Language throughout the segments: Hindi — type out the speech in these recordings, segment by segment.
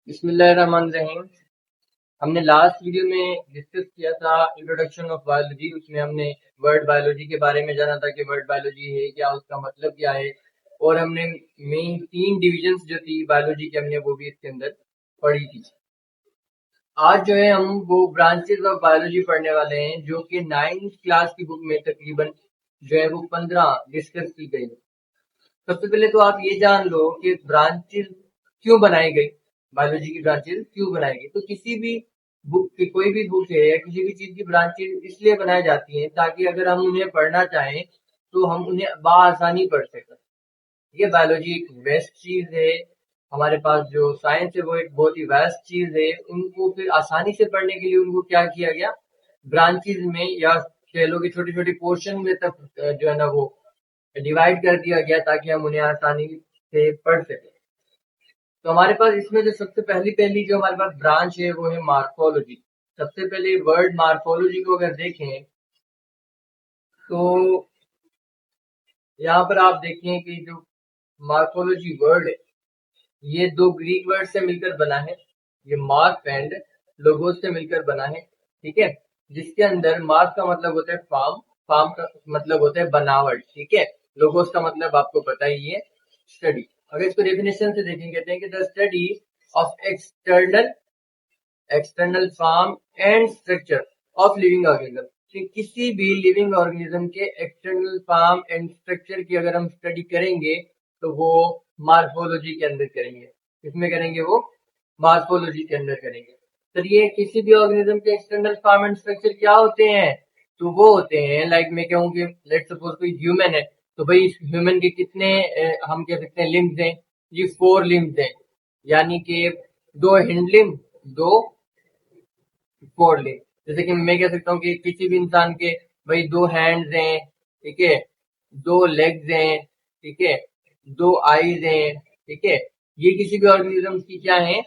बिस्मिल्लाहिर्रहमानिर्रहीम। हमने लास्ट वीडियो में डिस्कस किया था इंट्रोडक्शन ऑफ बायोलॉजी। उसमें हमने वर्ड बायोलॉजी के बारे में जाना था कि वर्ड बायोलॉजी है क्या, उसका मतलब क्या है, और हमने मेन 3 डिविजन्स जो थी बायोलॉजी की हमने वो भी इसके अंदर पढ़ी थी। आज जो है हम वो ब्रांचेस ऑफ बायोलॉजी पढ़ने वाले हैं जो कि 9th क्लास की बुक में तकरीबन जो है वो 15 डिस्कस की गई है। सबसे पहले तो आप ये जान लो कि ब्रांचेस क्यों बनाई गई, बायोलॉजी की ब्रांचेस क्यों बनाई गई। तो किसी भी बुक की, कोई भी बुक है या किसी भी चीज की ब्रांचेस इसलिए बनाई जाती हैं ताकि अगर हम उन्हें पढ़ना चाहें तो हम उन्हें बआसानी पढ़ सकें। ये बायोलॉजी एक वेस्ट चीज है, हमारे पास जो साइंस है वो एक बहुत ही वेस्ट चीज है। उनको फिर आसानी से पढ़ने के लिए उनको क्या किया गया, ब्रांचेस में या कह लो कि छोटे छोटे पोर्शन में तक जो है ना वो डिवाइड कर दिया गया ताकि हम उन्हें आसानी से पढ़ सकें। तो हमारे पास इसमें जो सबसे पहली पहली जो हमारे पास ब्रांच है वो है मार्फोलॉजी। सबसे पहले वर्ड मार्फोलॉजी को अगर देखें तो यहाँ पर आप देखें कि जो मार्फोलॉजी वर्ड है ये 2 ग्रीक वर्ड से मिलकर बना है। ये मार्फ एंड लोगोस से मिलकर बना है, ठीक है। जिसके अंदर मार्फ का मतलब होता है फार्म, फार्म का मतलब होता है बनावट, ठीक है। लोगोस का मतलब आपको पता ही है, स्टडी। अगर इसको डेफिनेशन से देखेंगे, कहते हैं कि the study of external external form and structure of living organism. कि किसी भी लिविंग ऑर्गेनिज्म के एक्सटर्नल फॉर्म एंड स्ट्रक्चर की अगर हम स्टडी करेंगे तो वो मार्फोलॉजी के अंदर करेंगे। किसमें करेंगे, वो मार्फोलॉजी के अंदर करेंगे। तो ये किसी भी ऑर्गेनिज्म के एक्सटर्नल फॉर्म एंड स्ट्रक्चर क्या होते हैं, तो वो होते हैं लाइक मैं कहूँ कि लेट्स सपोज कोई ह्यूमन है, तो भाई इस ह्यूमन के कितने हम कह सकते हैं लिम्स हैं, ये 4 लिम्स हैं। यानी कि 2 हिंड लिम्ब, 2 फोर लिम्ब। जैसे कि मैं कह सकता हूँ कि किसी भी इंसान के भाई 2 हैंड्स हैं, ठीक है, 2 लेग्स हैं, ठीक है, 2 आईज हैं, ठीक है। ये किसी भी ऑर्गेनिज्म की क्या है,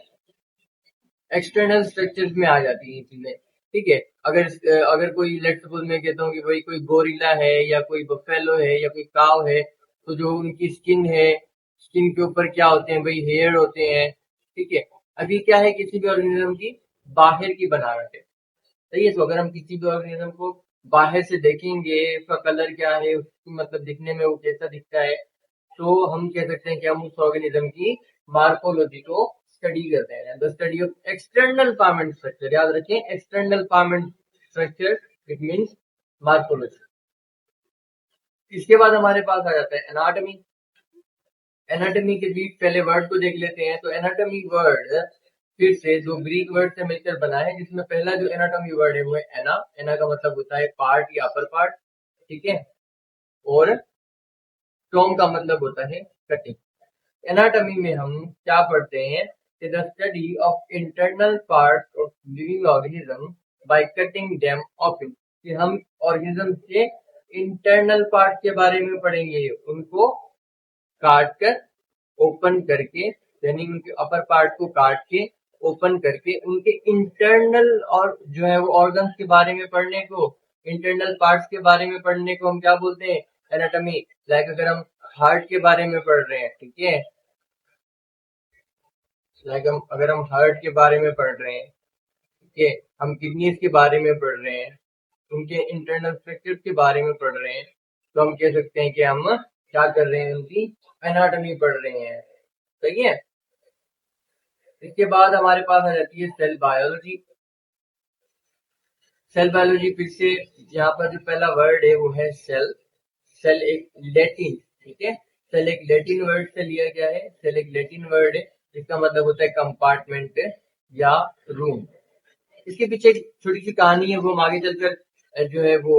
एक्सटर्नल स्ट्रक्चर्स में आ जाती है चीजें, ठीक है। अगर कोई लेट्स सपोज मैं कहता हूँ कि भाई कोई गोरिल्ला है या कोई बफेलो है या कोई काव है, तो जो उनकी स्किन है, स्किन के ऊपर क्या होते हैं भाई, हेयर होते हैं, ठीक है। अभी क्या है, किसी भी ऑर्गेनिज्म की बाहर की बनावट है, सही है। तो अगर हम किसी भी ऑर्गेनिज्म को बाहर से देखेंगे, उसका कलर क्या है, उसकी मतलब दिखने में वो कैसा दिखता है, तो हम कह सकते हैं कि हम उस ऑर्गेनिज्म की मार्फोलॉजी को स्टडी करते हैं। The study of external form and structure, याद रखें, external form and structure, it means morphology. इसके बाद हमारे पास आ जाता है एनाटॉमी। एनाटॉमी के भी पहले वर्ड को देख लेते हैं। तो एनाटॉमी वर्ड फिर से 2 ग्रीक वर्ड से मिलकर बना है, जिसमें पहला जो एनाटॉमी वर्ड है वो है एना। एना का मतलब होता है पार्ट या अपर पार्ट, ठीक है। और टोम का मतलब होता है कटिंग। एनाटॉमी में हम क्या पढ़ते हैं कि the study of internal part of living organism by cutting them open. कि हम ऑर्गेनिज्म के इंटरनल पार्ट के बारे में पढ़ेंगे, उनको काट कर ओपन करके, यानी उनके अपर पार्ट को काट के ओपन करके उनके इंटरनल और जो है वो ऑर्गन्स के बारे में पढ़ने को, इंटरनल पार्ट्स के बारे में पढ़ने को हम क्या बोलते हैं, एनाटॉमी। लाइक अगर हम हार्ट के बारे में पढ़ रहे हैं, ठीक है, लाइक हम अगर हम हार्ट के बारे में पढ़ रहे हैं, ठीक है, हम किडनीज के बारे में पढ़ रहे हैं, उनके इंटरनल स्ट्रक्चर के बारे में पढ़ रहे हैं, तो हम कह सकते हैं कि हम क्या कर रहे हैं, उनकी एनाटॉमी पढ़ रहे हैं, सही है। इसके बाद हमारे पास आ जाती है सेल बायोलॉजी। सेल बायोलॉजी फिर से यहाँ पर जो पहला वर्ड है वो है सेल। सेल एक लैटिन, ठीक है, सेल एक लैटिन वर्ड से लिया गया है। सेल एक लैटिन वर्ड है जिसका मतलब होता है कंपार्टमेंट या रूम। इसके पीछे एक छोटी सी कहानी है, वो हम आगे चलकर जो है वो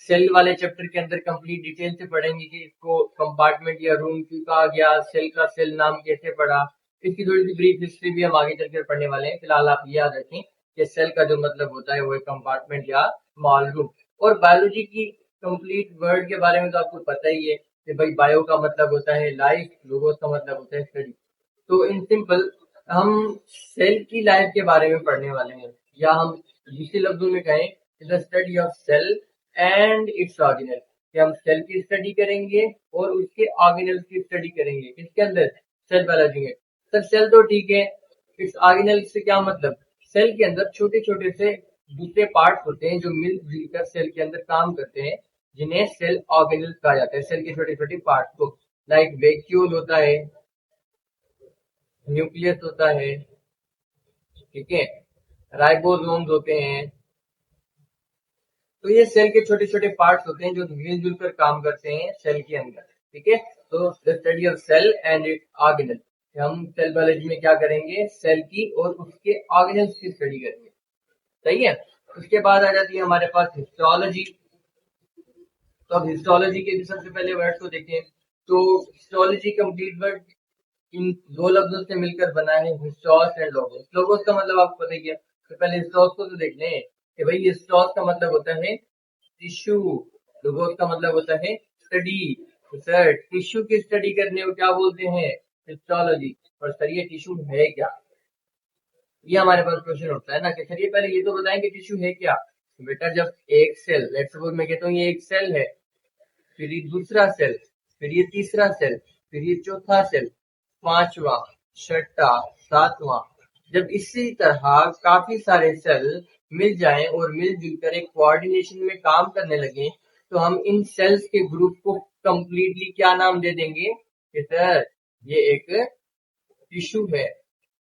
सेल वाले चैप्टर के अंदर कंप्लीट डिटेल से पढ़ेंगे कि इसको कंपार्टमेंट या रूम क्यों कहा गया, सेल का सेल नाम कैसे पड़ा। इसकी थोड़ी सी ब्रीफ हिस्ट्री भी हम आगे चलकर पढ़ने वाले हैं। फिलहाल आप ये याद रखें कि सेल का जो मतलब होता है वो एक कंपार्टमेंट या स्मॉल रूम। और बायोलॉजी की कंप्लीट वर्ड के बारे में तो आपको पता ही है कि भाई बायो का मतलब होता है लाइफ, लोगोस का मतलब होता है स्टडी। तो इन सिंपल हम सेल की लाइफ के बारे में पढ़ने वाले हैं, या हम दूसरे लफ्जों में कहें the study of cell and its organelle. कि हम सेल की स्टडी करेंगे और उसके ऑर्गेनल्स की स्टडी करेंगे, किसके अंदर, सेल बायोलॉजी में। सर सेल तो ठीक है, इस ऑर्गेनेल से क्या मतलब, सेल के अंदर छोटे छोटे से दूसरे पार्ट होते हैं जो मिलजुल कर सेल के अंदर काम करते हैं, जिन्हें सेल ऑर्गेनेल कहा जाता है। सेल के छोटे छोटे पार्ट को, लाइक वैक्यूल होता है, न्यूक्लियस होता है, ठीक है, राइबोसोम्स होते हैं। तो ये सेल के छोटे छोटे पार्ट्स होते हैं जो मिलजुल कर काम करते हैं सेल के अंदर, ठीक है। तो the study of cell and it organelle, हम सेल बायोलॉजी में क्या करेंगे, सेल की और उसके ऑर्गेनल्स की स्टडी करेंगे, सही है। उसके बाद आ जाती है हमारे पास हिस्टोलॉजी। तो अब हिस्टोलॉजी के भी सबसे पहले वर्ड को देखें तो हिस्टोलॉजी कंप्लीट वर्ड इन दो लफ्जों से मिलकर बना है, हिस्टोस एंड लोगोस। लोगोस का मतलब आपको पता ही है, तो पहले हिस्टोस को तो देख लें कि भाई हिस्टोस का मतलब होता है टिश्यू, लोगोस का मतलब होता है स्टडी। तो सर टिश्यू की स्टडी करने को क्या बोलते हैं, हिस्टोलॉजी। और सर ये टिश्यू है क्या, ये हमारे पास क्वेश्चन होता है ना कि सर ये पहले ये तो बताएं कि टिश्यू है क्या। तो बेटा जब एक सेल, लेट्स सपोज मैं कहता हूँ ये एक सेल है, फिर ये दूसरा सेल, फिर ये तीसरा सेल, फिर ये चौथा सेल, पांचवा, छठा, सातवां, जब इसी तरह काफी सारे सेल मिल जाएं और मिलजुल कर एक कोऑर्डिनेशन में काम करने लगे, तो हम इन सेल्स के ग्रुप को कंप्लीटली क्या नाम दे देंगे कि सर ये एक टिश्यू है।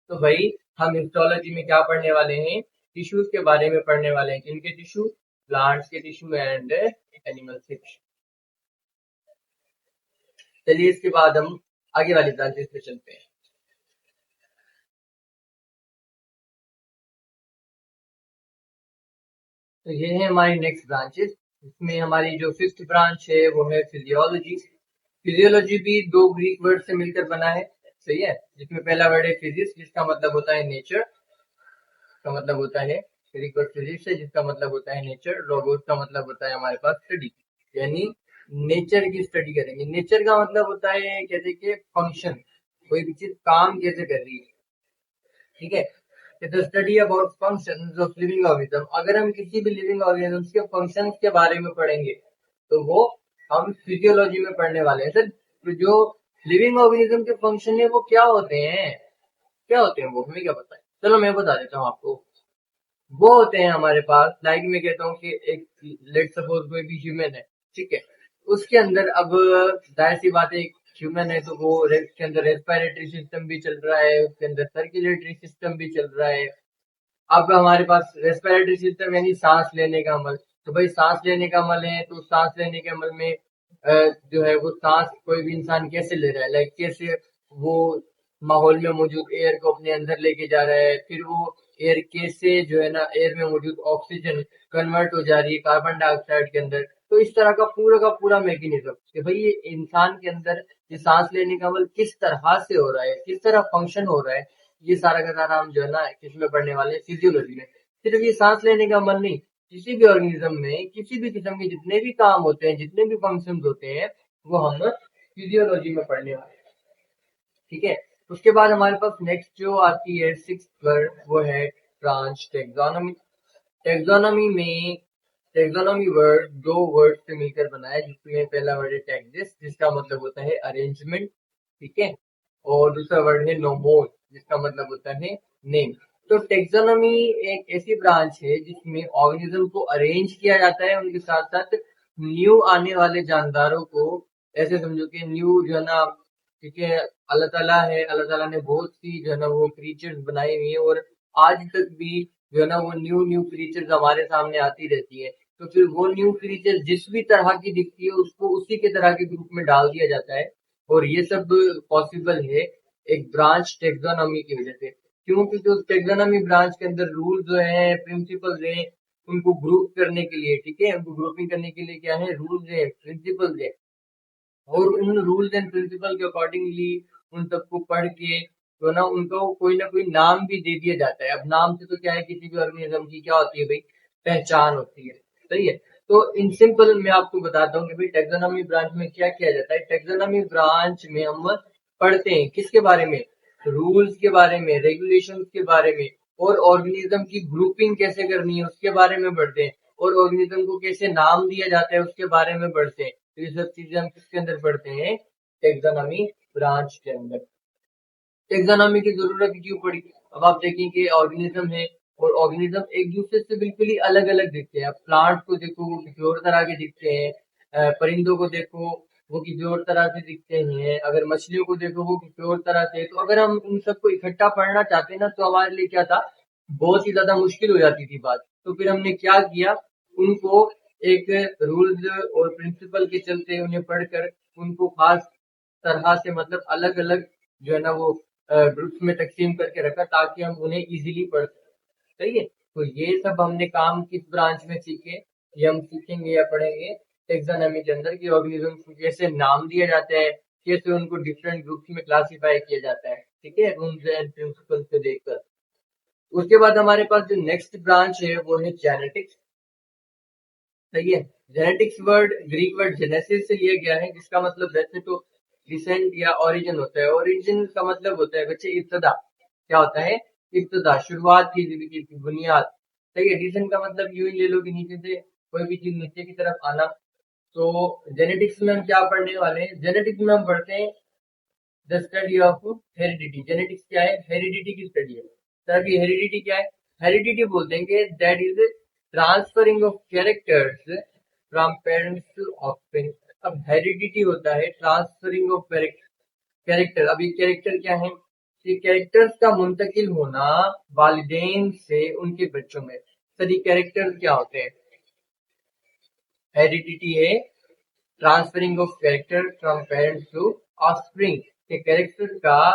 तो भाई हम हिस्टोलॉजी में क्या पढ़ने वाले हैं, टिश्यूज के बारे में पढ़ने वाले हैं। किनके टिश्यू, प्लांट्स के टिश्यू एंड एनिमल्स के टिश्यू। चलिए इसके बाद हम आगे वाली ब्रांचेस पे चलते हैं। तो ये है हमारी नेक्स्ट ब्रांचेस। इसमें हमारी जो फिफ्थ ब्रांच है वो है फिजियोलॉजी। फिजियोलॉजी भी दो ग्रीक वर्ड से मिलकर बना है, सही है, जिसमें पहला वर्ड है फिजिक्स जिसका मतलब होता है नेचर, का मतलब होता है ग्रीक वर्ड फिजिक्स है जिसका मतलब होता है नेचर। लोगोस का मतलब होता है हमारे पास स्टडी, यानी नेचर की स्टडी करेंगे। नेचर का मतलब होता है कहते कि फंक्शन, कोई भी चीज काम कैसे कर रही है, ठीक है। The study about functions of living organism, अगर हम किसी भी लिविंग ऑर्गेनिज्म के फंक्शंस के बारे में पढ़ेंगे तो वो हम फिजियोलॉजी में पढ़ने वाले हैं। सर तो जो लिविंग ऑर्गेनिज्म के फंक्शन है वो क्या होते हैं, क्या होते हैं वो हमें क्या पता है, चलो मैं बता देता हूँ आपको। वो होते हैं हमारे पास, लाइक मैं कहता हूँ कि एक लेट सपोज कोई भी ह्यूमन है, ठीक है, उसके अंदर अब जाहिर सी बात है ह्यूमन है तो वो उसके अंदर रेस्पिरेटरी सिस्टम भी चल रहा है, उसके अंदर सर्कुलेटरी सिस्टम भी चल रहा है। अब हमारे पास रेस्पिरेटरी सिस्टम यानी सांस लेने का अमल, तो भाई सांस लेने का अमल है तो सांस लेने के अमल में जो है वो सांस कोई भी इंसान कैसे ले रहा है, लाइक कैसे वो माहौल में मौजूद एयर को अपने अंदर लेके जा रहा है, फिर वो एयर कैसे जो है ना एयर में मौजूद ऑक्सीजन कन्वर्ट हो जा रही है कार्बन डाइऑक्साइड के अंदर। तो इस तरह का पूरा मैकेनिज्म कि भाई ये इंसान के अंदर ये सांस लेने का अमल किस तरह से हो रहा है, किस तरह फंक्शन हो रहा है, ये सारा का सारा हम जो है ना किसमें पढ़ने वाले हैं, फिजियोलॉजी में। सिर्फ ये सांस लेने का अमल नहीं, किसी भी ऑर्गेनिज्म में किसी भी किस्म के जितने भी काम होते हैं, जितने भी फंक्शन होते हैं, वो हम फिजियोलॉजी में पढ़ने वाले हैं, ठीक है। उसके बाद हमारे पास नेक्स्ट जो आती है सिक्स्थ वर्ड वो है ब्रांच टेक्सोनॉमी। टेक्सोनॉमी में टेक्सोनॉमी वर्ड दो वर्ड से मिलकर बना है, जिसमें पहला वर्ड है टेक्सिस जिसका मतलब होता है अरेंजमेंट, ठीक है, और दूसरा वर्ड है नोमोस जिसका मतलब होता है नेम। तो टेक्सोनॉमी एक ऐसी ब्रांच है जिसमें ऑर्गेनिज्म को अरेंज किया जाता है, उनके साथ साथ न्यू आने वाले जानदारों को, ऐसे समझो कि न्यू जो है ना, ठीक है, अल्लाह ताला है, अल्लाह ताला ने बहुत सी जो है ना वो क्रीचर्स बनाई हुई है और आज तक भी जो है ना वो न्यू न्यू क्रीचर्स हमारे सामने आती रहती है। तो फिर वो न्यू क्रीचर जिस भी तरह की दिखती है उसको उसी के तरह के ग्रुप में डाल दिया जाता है, और ये सब पॉसिबल है एक ब्रांच टेक्सोनॉमी की वजह से। क्योंकि जो टेक्सोनॉमी ब्रांच के अंदर रूल जो है, प्रिंसिपल्स है, उनको ग्रुप करने के लिए, ठीक है, उनको ग्रुपिंग करने के लिए क्या है, रूल्स है, प्रिंसिपल्स है, और उन रूल्स एंड प्रिंसिपल के अकॉर्डिंगली उन सबको पढ़ के तो ना उनको कोई ना कोई नाम भी दे दिया जाता है। अब नाम से तो क्या है, किसी भी ऑर्गेनिज्म की क्या होती है भाई, पहचान होती है, सही है। तो इन सिंपल मैं आपको बताता हूँ कि भाई टेक्सोनॉमी ब्रांच में क्या किया जाता है। टेक्सोनॉमी ब्रांच में हम पढ़ते हैं किसके बारे में, रूल्स के बारे में, रेगुलेशंस के बारे में, और ऑर्गेनिज्म की ग्रुपिंग कैसे करनी है उसके बारे में पढ़ते हैं, और ऑर्गेनिज्म को कैसे नाम दिया जाता है उसके बारे में पढ़ते हैं। तो ये सब चीजें हम किसके अंदर पढ़ते हैं, टेक्सोनॉमी ब्रांच के अंदर। टेक्सोनॉमी की जरूरत क्यों पड़ी, अब आप देखें कि ऑर्गेनिज्म है और ऑर्गेनिज्म एक दूसरे से बिल्कुल ही अलग अलग दिखते हैं। अब प्लांट को देखो वो किसी और तरह के दिखते हैं, परिंदों को देखो वो किसी और तरह से दिखते हैं, अगर मछलियों को देखो वो किसी और तरह से। तो अगर हम उन सबको इकट्ठा पढ़ना चाहते हैं ना तो हमारे लिए क्या था, बहुत ही ज्यादा मुश्किल हो जाती थी बात। तो फिर हमने क्या किया, उनको एक रूल्स और प्रिंसिपल के चलते उन्हें पढ़कर उनको खास तरह से मतलब अलग अलग जो है ना वो ग्रुप्स में तकसीम करके रखा ताकि हम उन्हें इजीली पढ़ सकें। सही है। तो ये सब हमने काम किस ब्रांच में सीखे, ये हम सीखेंगे या पढ़ेंगे टेक्सोनॉमी के अंदर कि ऑर्गेनिज्म को कैसे नाम दिया जाता है, कैसे उनको डिफरेंट ग्रुप्स में क्लासिफाई किया जाता है। ठीक है, रूल्स एंड प्रिंसिपल्स को देखकर। उसके बाद हमारे पास जो नेक्स्ट ब्रांच है वो है जेनेटिक्स। सही है। Genetics word Greek word genesis से लिया गया है, जिसका मतलब वैसे तो डिसेंट या ओरिजिन होता है। ओरिजिन का मतलब होता है बच्चे इब्तदा। क्या होता है, इब्तदा, शुरुआत की जिंदगी की बुनियाद। सही है। डिसेंट का मतलब यूं ही ले लो कि नीचे से कोई भी चीज नीचे की तरफ आना। तो जेनेटिक्स में हम क्या पढ़ने वाले हैं, जेनेटिक्स में हम पढ़ते हैं the study of heredity. Genetics क्या है, हेरिडिटी की स्टडी है। सर की हेरिडिटी क्या है, हेरिडिटी बोलते हैं कि that is transferring of characters from parents to offspring. अब हेरिडिटी होता है ट्रांसफरिंग ऑफ कैरेक्टर। अब ये कैरेक्टर क्या है, ये कैरेक्टर्स का मुंतकिल होना वालिदैन से उनके बच्चों में। सर ये कैरेक्टर्स क्या होते हैं, हेरिडिटी है transferring of character from parents to offspring, के कैरेक्टर का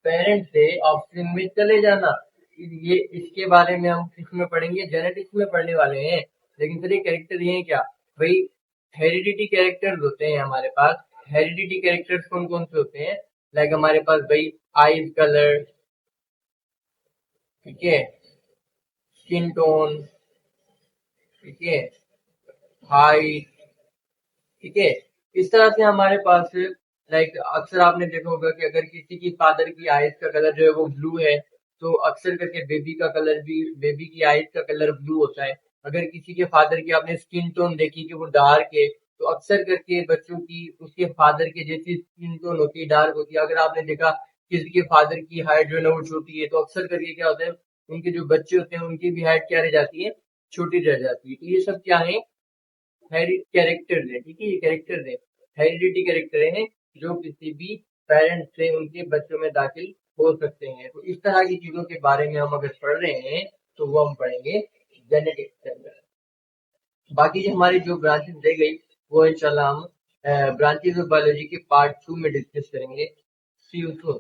पेरेंट से ऑफस्प्रिंग में चले जाना। ये इसके बारे में हम किसमें पढ़ेंगे, जेनेटिक्स में पढ़ने वाले हैं। लेकिन सर ये कैरेक्टर ये है क्या भाई, हेरिडिटी कैरेक्टर्स होते हैं हमारे पास। हेरिडिटी कैरेक्टर्स कौन कौन से होते हैं, लाइक हमारे पास भाई आईज कलर, ठीक है, स्किन टोन, ठीक है, हाइट, ठीक है। इस तरह से हमारे पास लाइक अक्सर आपने देखा होगा कि अगर किसी की फादर की आइज का कलर जो है वो ब्लू है, तो अक्सर करके बेबी का कलर भी, बेबी की आइज का कलर ब्लू होता है। अगर किसी के फादर की आपने स्किन टोन देखी कि वो डार्क है, तो अक्सर करके बच्चों की उसके फादर के जैसी स्किन टोन होती है, डार्क होती है। अगर आपने देखा किसी के फादर की हाइट जो है ना वो छोटी है, तो अक्सर करके क्या होता है, उनके जो बच्चे होते हैं उनकी भी हाइट क्या रह जाती है, छोटी रह जाती है। तो ये सब क्या है, कैरेक्टर है। ठीक है, ये कैरेक्टर है, हेरिडिटी कैरेक्टर है जो किसी भी पेरेंट से उनके बच्चों में दाखिल हो सकते हैं। तो इस तरह की चीजों के बारे में हम अगर पढ़ रहे हैं तो वो हम पढ़ेंगे जेनेटिक्स के अंदर। बाकी जो हमारी जो ब्रांचेस रह गई वो इंशाल्लाह हम ब्रांचेस ऑफ बायोलॉजी के पार्ट 2 में डिस्कस करेंगे। सी यू सून।